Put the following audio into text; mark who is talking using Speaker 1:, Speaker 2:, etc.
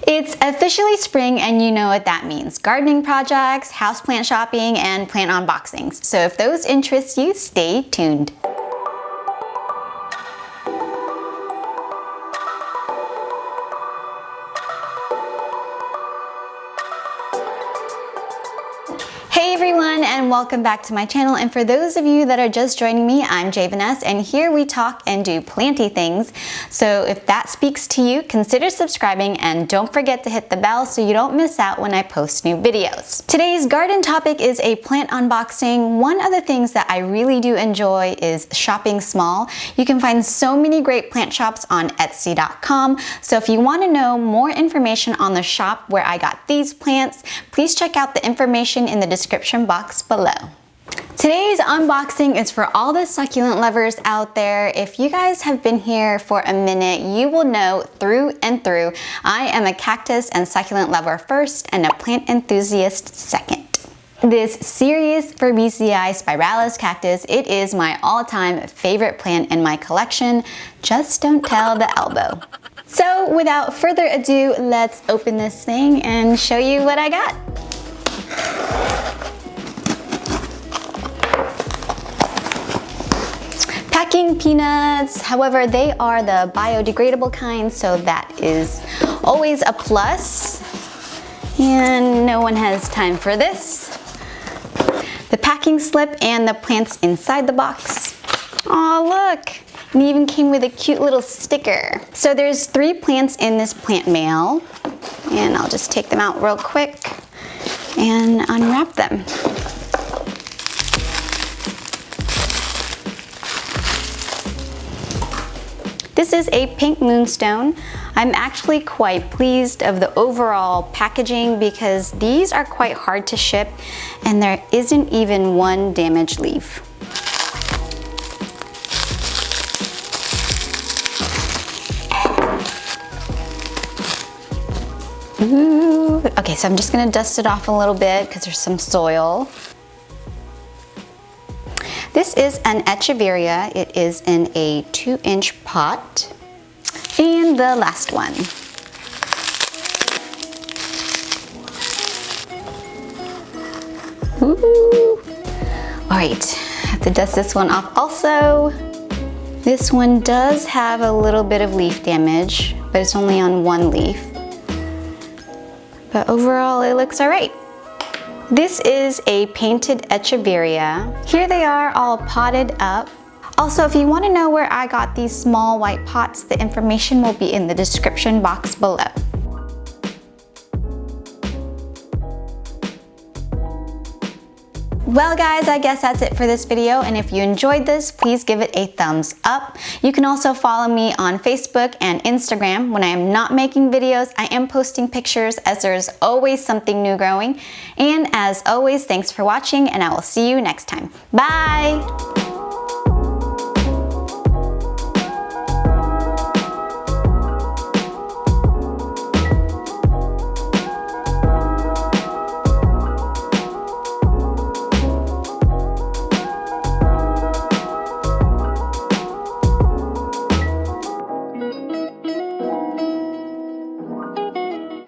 Speaker 1: It's officially spring and you know what that means. Gardening projects, houseplant shopping, and plant unboxings. So if those interest you, stay tuned. Hey everyone, and welcome back to my channel. And for those of you that are just joining me, I'm Javeness, and here we talk and do planty things. So if that speaks to you, consider subscribing and don't forget to hit the bell so you don't miss out when I post new videos. Today's garden topic is a plant unboxing. One of the things that I really do enjoy is shopping small. You can find so many great plant shops on Etsy.com. So if you want to know more information on the shop where I got these plants, please check out the information in the description box below. Today's unboxing is for all the succulent lovers out there. If you guys have been here for a minute, you will know through and through I am a cactus and succulent lover first and a plant enthusiast second. This Cereus Forbesii Spiralis cactus, it is my all-time favorite plant in my collection. Just don't tell the elbow. So without further ado, let's open this thing and show you what I got. Packing peanuts, however, they are the biodegradable kind, so that is always a plus. And no one has time for this. The packing slip and the plants inside the box. Oh, look, and it even came with a cute little sticker. So there's 3 plants in this plant mail, and I'll just take them out real quick and unwrap them. This is a pink moonstone. I'm actually quite pleased of the overall packaging because these are quite hard to ship and there isn't even one damaged leaf. Ooh. Okay, so I'm just gonna dust it off a little bit because there's some soil. This is an Echeveria. It is in a 2-inch pot. And the last one. Ooh. All right, I have to dust this one off also. This one does have a little bit of leaf damage, but it's only on one leaf. But overall, it looks all right. This is a painted Echeveria. Here they are all potted up. Also, if you want to know where I got these small white pots, the information will be in the description box below. Well guys, I guess that's it for this video, and if you enjoyed this, please give it a thumbs up. You can also follow me on Facebook and Instagram. When I am not making videos, I am posting pictures as there's always something new growing. And as always, thanks for watching and I will see you next time. Bye!